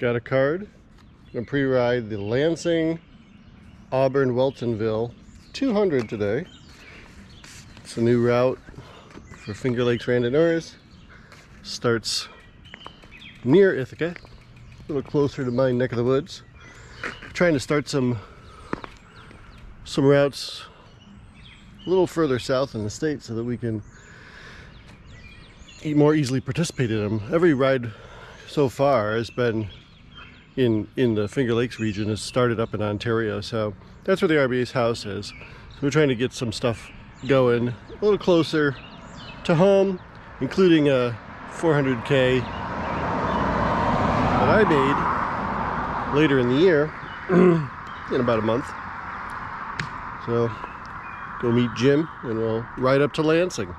Got a card. Gonna pre-ride the Lansing-Auburn-Weltonville 200 today. It's a new route for Finger Lakes Randonneurs. Starts near Ithaca, a little closer to my neck of the woods. Trying to start some routes a little further south in the state so that we can more easily participate in them. Every ride so far has been in the Finger Lakes region, has started up in Ontario, so that's where the RBA's house is. So we're trying to get some stuff going a little closer to home, including a 400K that I made later in the year, in about a month. So go meet Jim and we'll ride up to Lansing.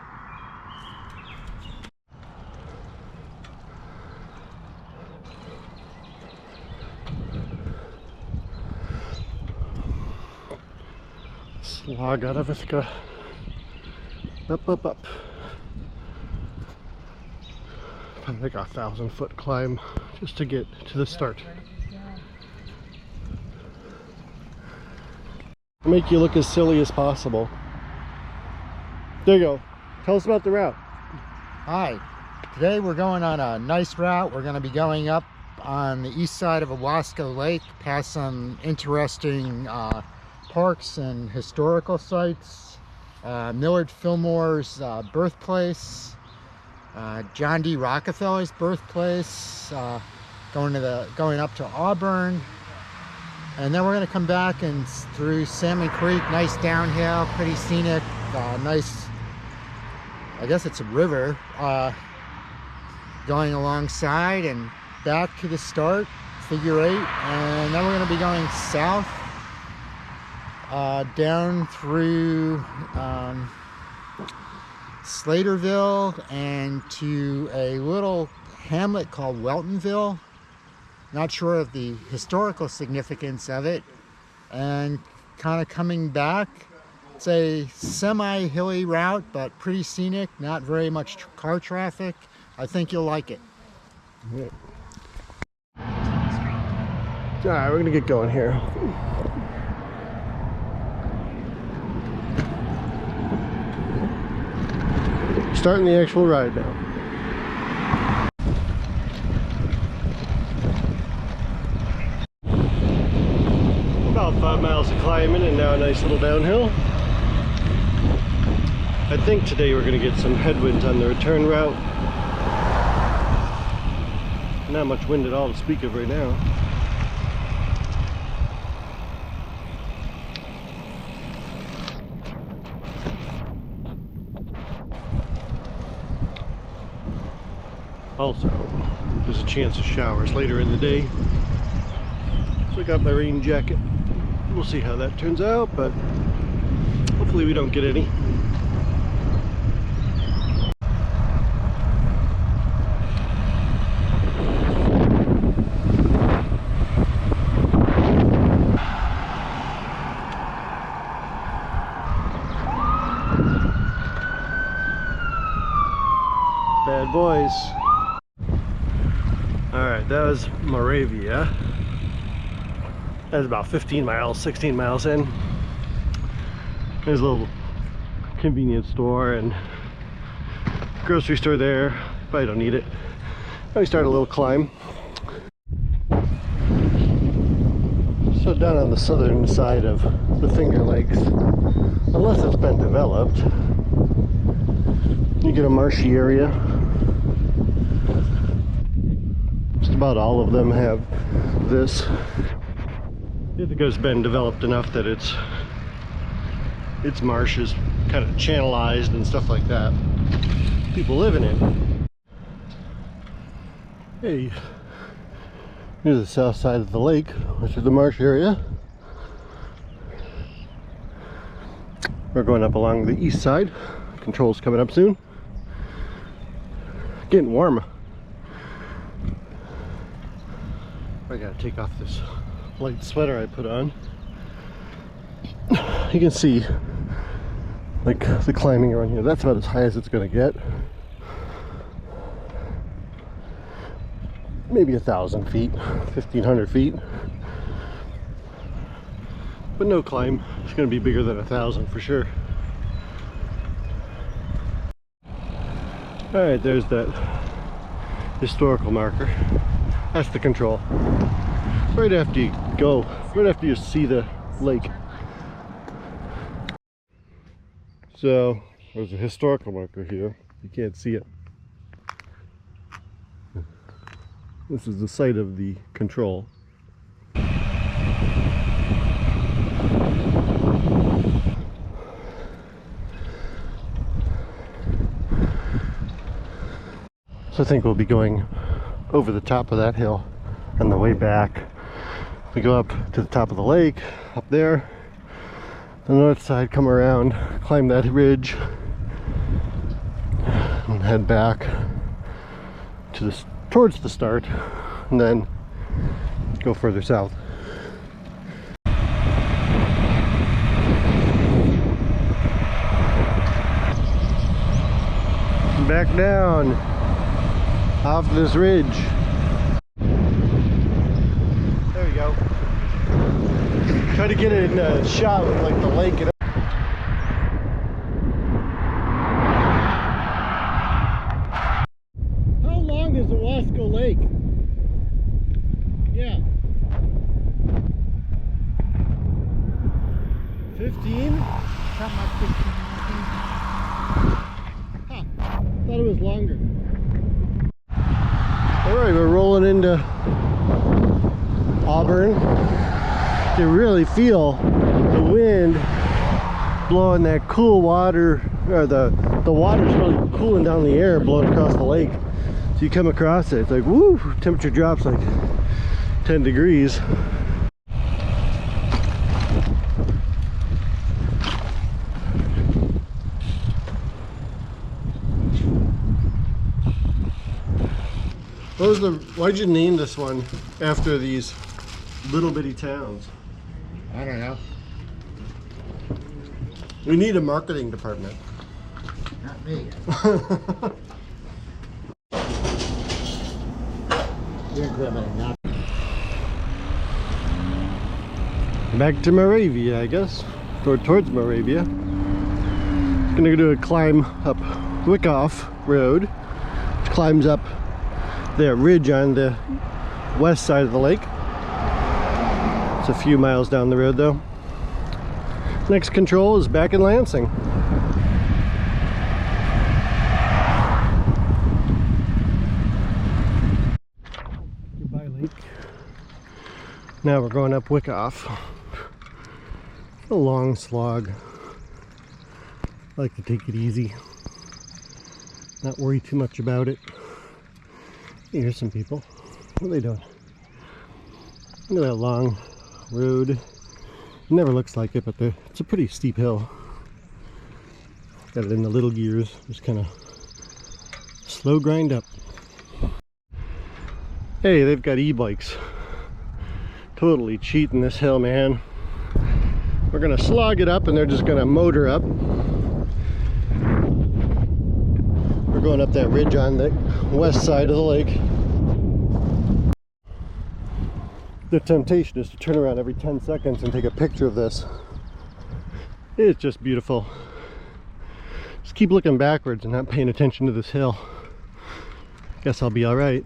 Slog out of Ithaca. Up. Probably like a 1,000-foot climb just to get to the start. Make you look as silly as possible. There you go. Tell us about the route. Hi. Today we're going on a nice route. We're going to be going up on the east side of Owasco Lake, past some interesting parks and historical sites. Millard Fillmore's birthplace, John D. Rockefeller's birthplace, going up to Auburn, and then we're going to come back and through Salmon Creek. Nice downhill, pretty scenic, nice, I guess it's a river, going alongside and back to the start, figure 8, and then we're going to be going south down through Slaterville and to a little hamlet called Weltonville. Not sure of the historical significance of it, and kind of coming back. It's a semi-hilly route, but pretty scenic, not very much car traffic. I think you'll like it. Yeah. All right, we're gonna get going here. Starting the actual ride now. About 5 miles of climbing and now a nice little downhill. I think today we're going to get some headwinds on the return route. Not much wind at all to speak of right now. Also, there's a chance of showers later in the day. So I got my rain jacket. We'll see how that turns out, but hopefully we don't get any. Bad boys. Alright, that was Moravia. That was about 15 miles, 16 miles in. There's a little convenience store and grocery store there. Probably don't need it. Probably start a little climb. So down on the southern side of the Finger Lakes, unless it's been developed, you get a marshy area. Just about all of them have this. Ithaca's been developed enough that its marsh is kind of channelized and stuff like that. People live in it. Hey, here's the south side of the lake, which is the marsh area. We're going up along the east side. Control's coming up soon. Getting warm. I gotta take off this light sweater I put on. You can see like the climbing around here. That's about as high as it's gonna get. maybe 1,000 feet, 1,500 feet. But no climb. It's going to be bigger than 1,000 for sure. Alright, there's that historical marker. That's the control. Right after you go, right after you see the lake. So, there's a historical marker here. You can't see it. This is the site of the control. So I think we'll be going over the top of that hill on the way back. We go up to the top of the lake, up there, the north side, come around, climb that ridge, and head back to the towards the start, and then go further south. Back down off this ridge. There we go. Try to get it in a shot with like the lake and how long is Owasco Lake? Yeah. 15? Something like 15. Huh. Thought it was longer. Alright, we're rolling into Auburn. You can really feel the wind blowing that cool water, or the water's really cooling down the air, blowing across the lake. So you come across it, it's like woo, temperature drops like 10 degrees. Why'd you name this one after these little bitty towns? I don't know. We need a marketing department. Not me. You're incriminating, not me. Back to Moravia, I guess. Or towards Moravia. Gonna do a climb up Wyckoff Road, which climbs up that ridge on the west side of the lake. It's a few miles down the road though. Next control is back in Lansing. Goodbye lake. Now we're going up Wyckoff. A long slog. I like to take it easy. Not worry too much about it. Here's some people. What are they doing? Look at that long road. It never looks like it, but it's a pretty steep hill. Got it in the little gears. Just kind of slow grind up. Hey, they've got e-bikes. Totally cheating this hill, man. We're gonna slog it up and they're just gonna motor up. We're going up that ridge on the west side of the lake. The temptation is to turn around every 10 seconds and take a picture of this. It's just beautiful. Just keep looking backwards and not paying attention to this hill. Guess I'll be all right.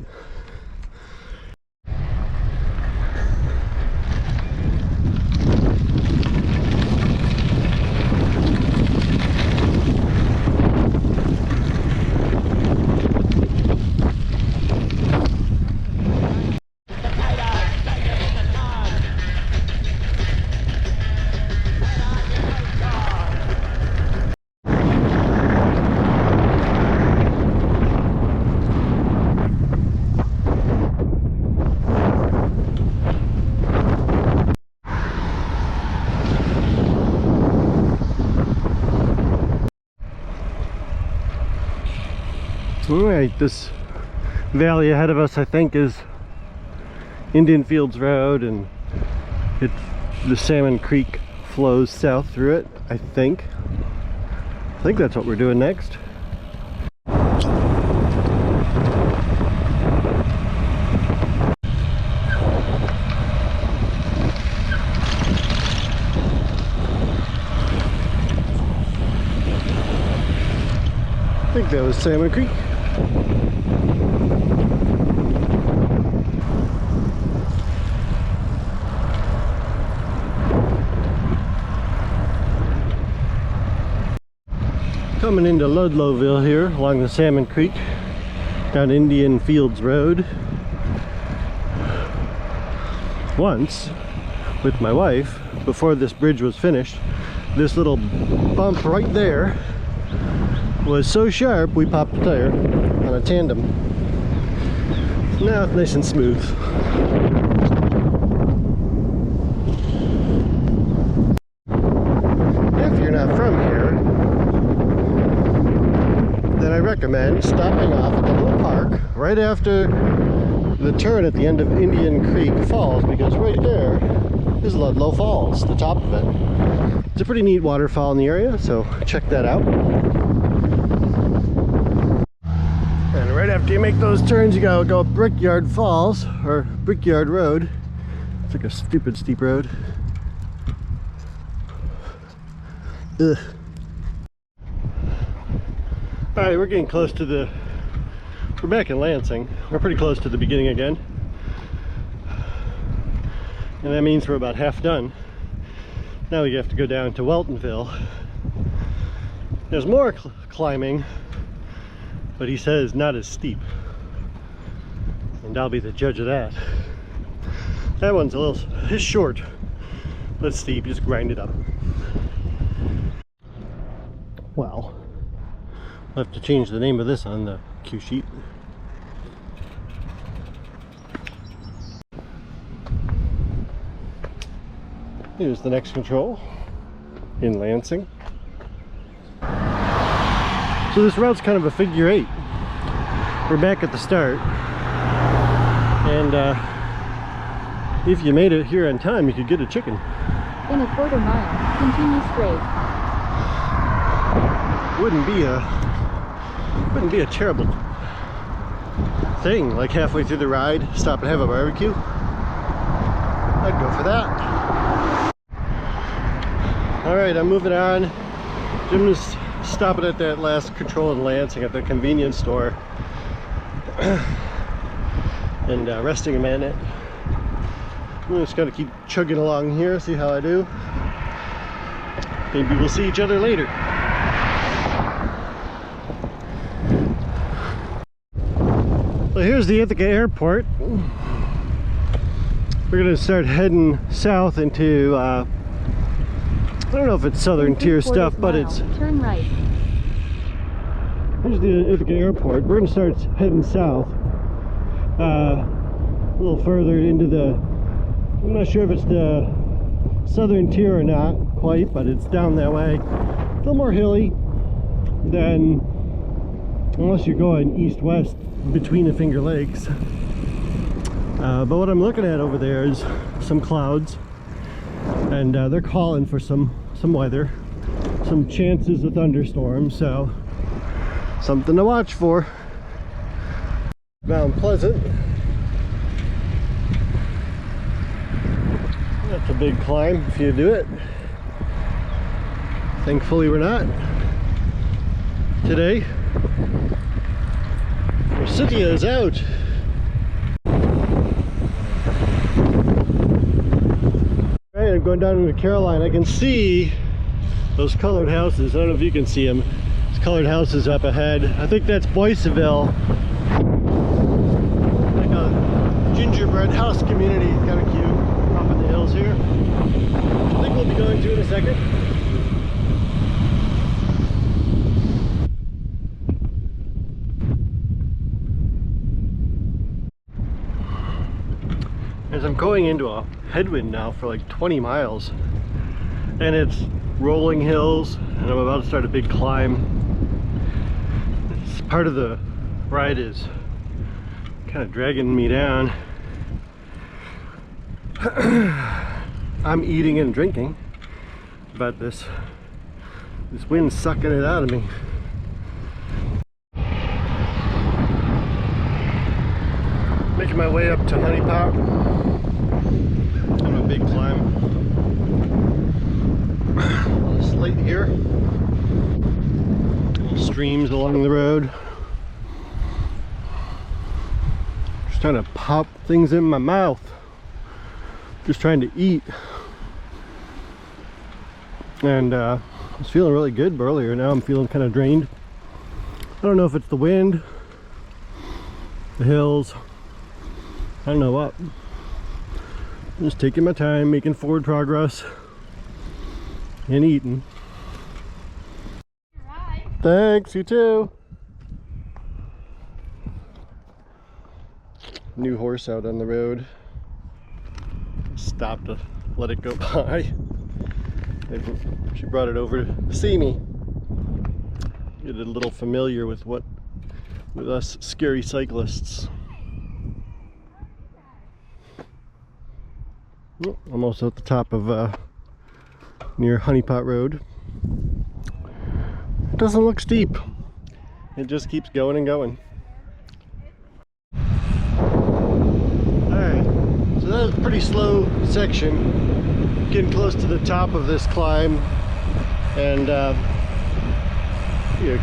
Alright, this valley ahead of us I think is Indian Fields Road, and the Salmon Creek flows south through it, I think that's what we're doing next. think that was Salmon Creek. Coming into Ludlowville here along the Salmon Creek down Indian Fields Road. Once with my wife, before this bridge was finished, this little bump right there was so sharp we popped a tire on a tandem. Now it's nice and smooth. If you're not from here, then I recommend stopping off at the little park right after the turn at the end of Indian Creek Falls, because right there is Ludlow Falls, the top of it. It's a pretty neat waterfall in the area, so check that out. And right after you make those turns, you gotta go up Brickyard Falls, or Brickyard Road. It's like a stupid steep road. Ugh. Alright, we're getting close to we're back in Lansing. We're pretty close to the beginning again. And that means we're about half done. Now we have to go down to Weltonville. There's more climbing, but he says not as steep. And I'll be the judge of that. That one's it's short, but steep, just grind it up. Wow. I'll have to change the name of this on the cue sheet. Here's the next control in Lansing. So this route's kind of a figure 8. We're back at the start, and if you made it here on time, you could get a chicken. In a quarter mile, continue straight. Wouldn't be a terrible thing, like halfway through the ride, stop and have a barbecue. I'd go for that. Alright, I'm moving on. Jim is stopping at that last control in Lansing at the convenience store and resting a minute. I'm just gonna keep chugging along here, see how I do. Maybe we'll see each other later. So here's the Ithaca airport. We're gonna start heading south into I don't know if it's southern tier stuff, but it's turn right. Here's the Ithaca airport. We're gonna start heading south a little further into I'm not sure if it's the southern tier or not quite, but it's down that way. A little more hilly than, unless you're going east-west between the Finger Lakes. But what I'm looking at over there is some clouds, and they're calling for some weather, some chances of thunderstorms, so something to watch for. Mount Pleasant. That's a big climb if you do it. Thankfully we're not today. Forsythia is out. Alright, I'm going down into Caroline. I can see those colored houses. I don't know if you can see them. There's colored houses up ahead. I think that's Boyceville. Like a gingerbread house community. Kind of cute. Up in the hills here. I think we'll be going to in a second. As I'm going into a headwind now for like 20 miles, and it's rolling hills, and I'm about to start a big climb. This part of the ride is kind of dragging me down. I'm eating and drinking, but this wind's sucking it out of me. Making my way up to Honeypot. On a big climb. A little slate here. streams along the road. Just trying to pop things in my mouth. Just trying to eat. And I was feeling really good earlier. Now I'm feeling kind of drained. I don't know if it's the wind, the hills, I don't know what. I'm just taking my time, making forward progress, and eating. Thanks, you too. New horse out on the road. Stopped to let it go by. She brought it over to see me. Get a little familiar with us scary cyclists. Oh, almost at the top of near Honeypot Road. It doesn't look steep. It just keeps going and going. Alright, so that was a pretty slow section. Getting close to the top of this climb. And a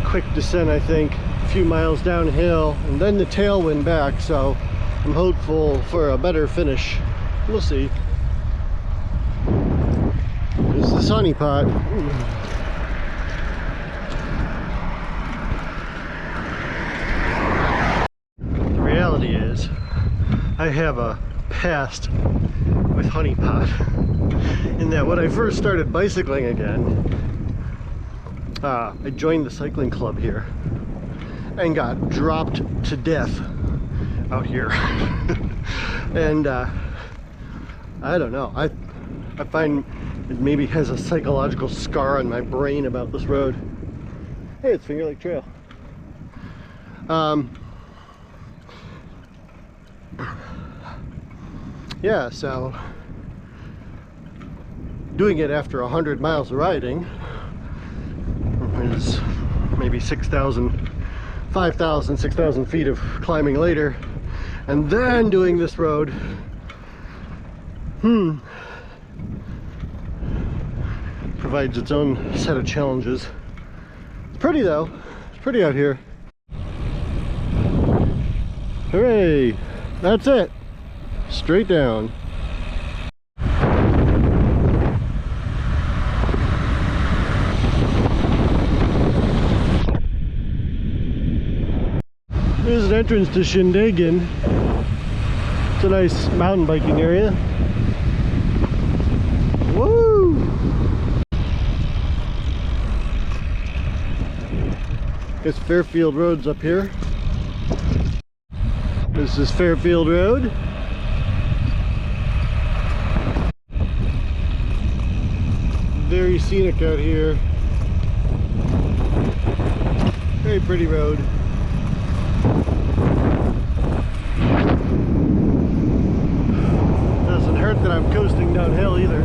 quick descent, I think. A few miles downhill. And then the tailwind back, so I'm hopeful for a better finish. We'll see. This is the Honeypot. The reality is, I have a past with Honeypot. In that when I first started bicycling again, I joined the cycling club here and got dropped to death out here. And I don't know, I find it maybe has a psychological scar on my brain about this road. Hey, it's Finger Lake Trail. Yeah, so doing it after 100 miles of riding is maybe 6,000, 5,000, 6,000 feet of climbing later, and then doing this road. Provides its own set of challenges. It's pretty though. It's pretty out here. Hooray! That's it. Straight down. There's an entrance to Shindagan. It's a nice mountain biking area. Woo! Guess Fairfield Road's up here. This is Fairfield Road. Very scenic out here. Very pretty road. Doesn't hurt that I'm coasting downhill either.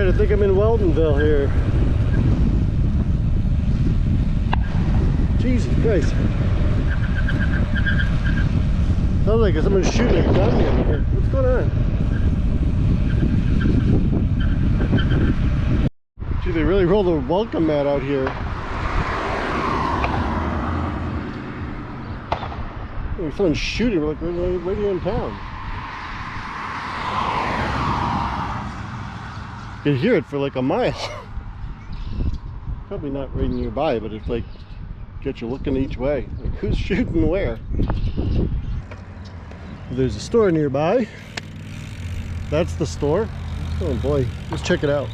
I think I'm in Weltonville here. Jesus Christ. Sounds like someone's shooting a gun in here. What's going on? Gee, they really rolled a welcome mat out here. Like someone's shooting, we're like right here in town. You can hear it for like a mile. Probably not right nearby, but it's like get you looking each way. Like who's shooting where? There's a store nearby. That's the store. Oh boy, let's check it out.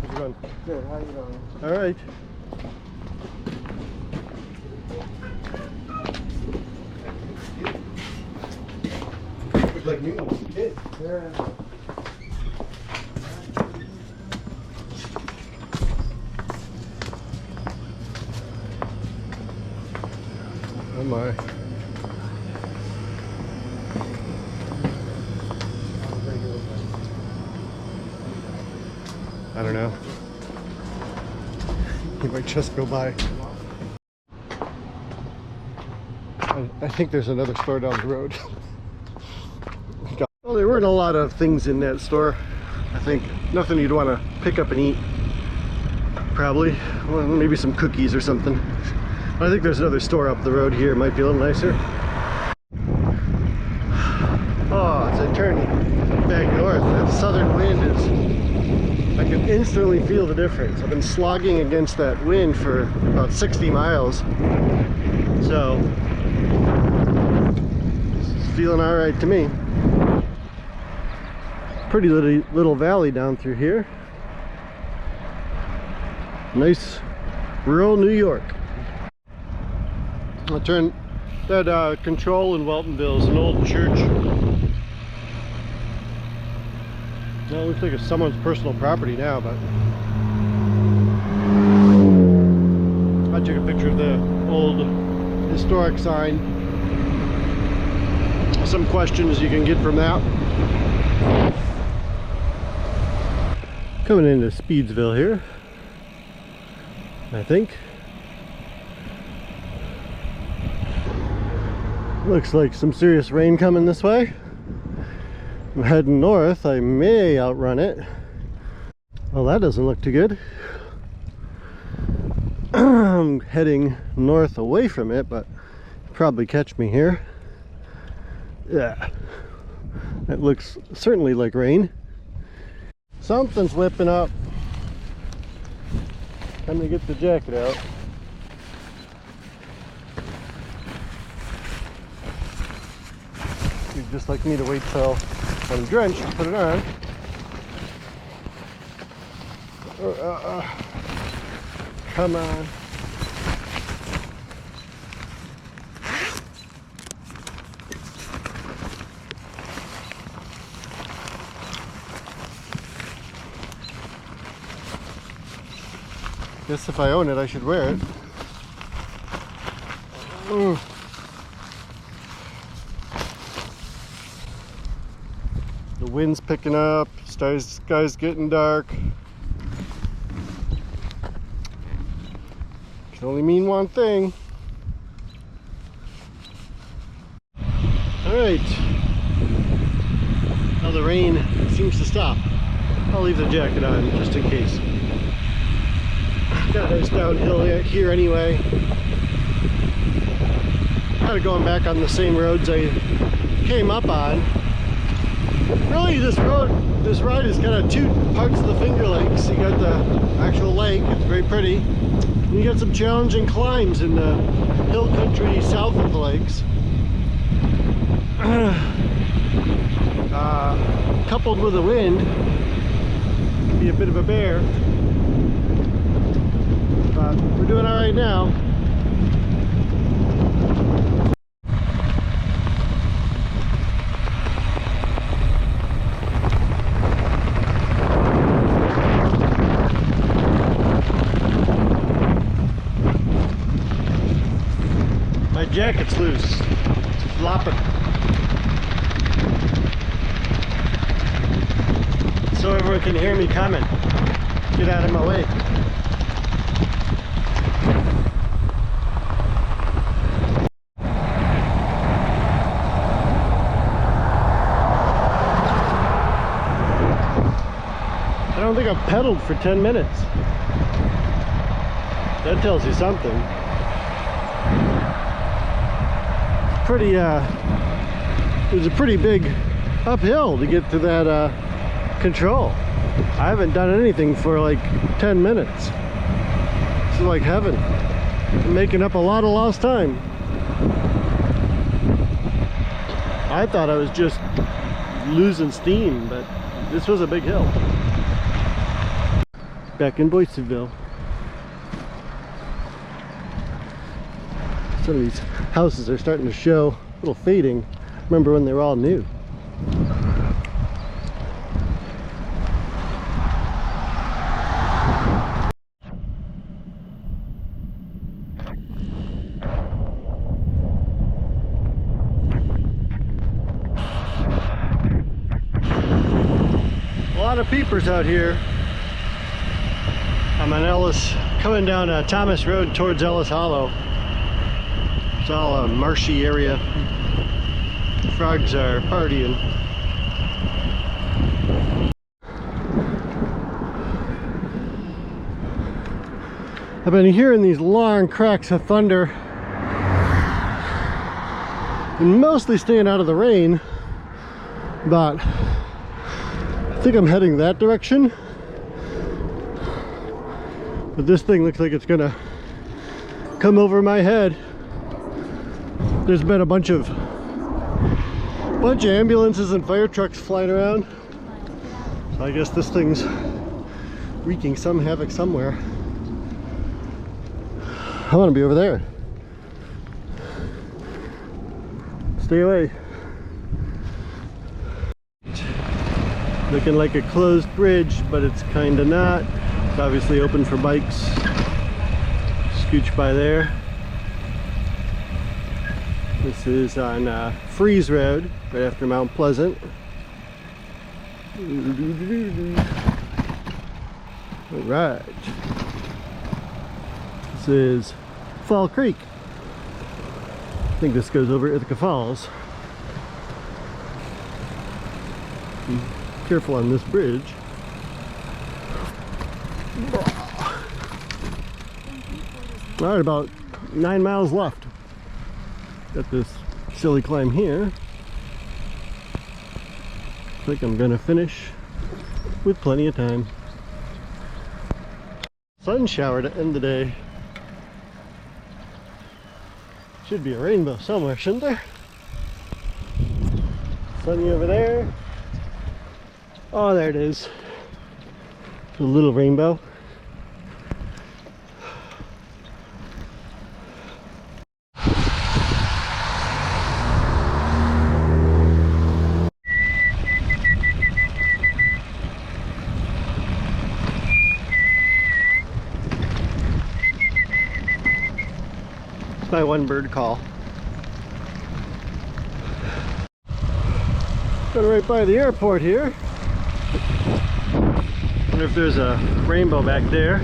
How's it going? Good, how you doing? All right. Like me when I was a kid. Yeah. my. I don't know. He might just go by. I think there's another store down the road. Well, there weren't a lot of things in that store. I think nothing you'd want to pick up and eat. Probably. Well, maybe some cookies or something. I think there's another store up the road here. It might be a little nicer. Oh, as I turn back north, that southern wind is... I can instantly feel the difference. I've been slogging against that wind for about 60 miles. So, it's feeling alright to me. Pretty little valley down through here. Nice rural New York. I'll turn that control in Weltonville is an old church. Well, it looks like it's someone's personal property now, but I took a picture of the old historic sign. Some questions you can get from that. Coming into Speedsville here, I think. Looks like some serious rain coming this way. I'm heading north. I may outrun it. Well, that doesn't look too good. I'm heading north away from it, but you'll probably catch me here. Yeah, that looks certainly like rain. Something's whipping up. Time to get the jacket out. You'd just like me to wait till I'm drenched to put it on. Come on. Guess if I own it, I should wear it. Ooh. The wind's picking up, sky's getting dark. Can only mean one thing. Alright. Now the rain seems to stop. I'll leave the jacket on just in case. Got a nice downhill here anyway. Kind of going back on the same roads I came up on. Really, this ride is kind of two parts of the Finger Lakes. You got the actual lake, it's very pretty. And you got some challenging climbs in the hill country south of the lakes. Coupled with the wind, be a bit of a bear. But we're doing all right now. My jacket's loose. It's flopping. So everyone can hear me coming. Get out of my way. I don't think I've pedaled for 10 minutes. That tells you something. Pretty, it was a pretty big uphill to get to that control. I haven't done anything for like 10 minutes. This is like heaven. I'm making up a lot of lost time. I thought I was just losing steam, but this was a big hill. Back in Boyceville. Some of these houses are starting to show a little fading. Remember when they were all new. lot of peepers out here. I'm on Ellis, coming down Thomas Road towards Ellis Hollow. It's all a marshy area. Frogs are partying. I've been hearing these long cracks of thunder and mostly staying out of the rain, but I think I'm heading that direction. But this thing looks like it's gonna come over my head. There's been a bunch of ambulances and fire trucks flying around, so I guess this thing's wreaking some havoc somewhere. I want to be over there. Stay away. Looking like a closed bridge, but it's kind of not. It's obviously open for bikes. Scooch by there. This is on Freeze Road, right after Mount Pleasant. All right. This is Fall Creek. I think this goes over Ithaca Falls. Be careful on this bridge. All right, about 9 miles left. Got this silly climb here. I think I'm gonna finish with plenty of time. Sun shower to end the day. Should be a rainbow somewhere, shouldn't there? Sunny over there. Oh, there it is. A little rainbow. My one bird call. Going right by the airport here. Wonder if there's a rainbow back there.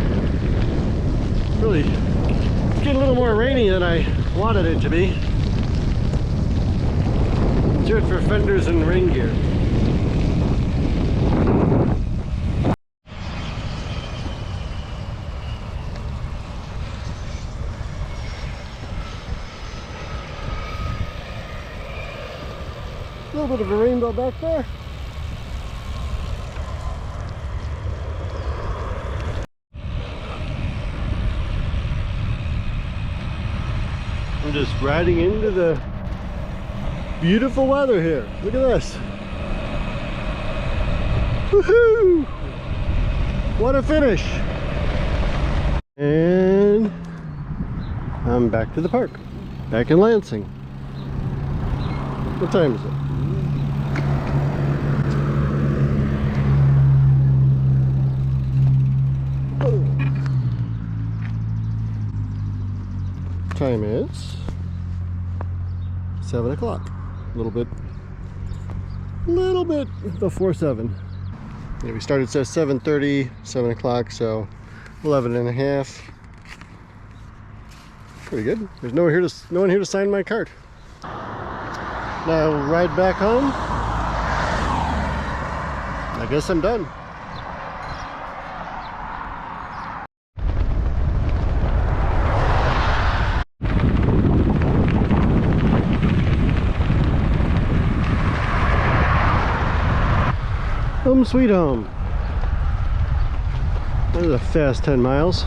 Really, it's getting a little more rainy than I wanted it to be. Let's do it for fenders and rain gear. A little bit of a rainbow back there. I'm just riding into the beautiful weather here. Look at this. Woohoo! What a finish! And I'm back to the park. Back in Lansing. What time is it? Time is 7 o'clock. A little bit before 7. Yeah, we started at 7:30, 7 o'clock, so 11 and a half. Pretty good. There's no one here to sign my cart. Now I'll ride back home. I guess I'm done. Home sweet home. That was a fast 10 miles.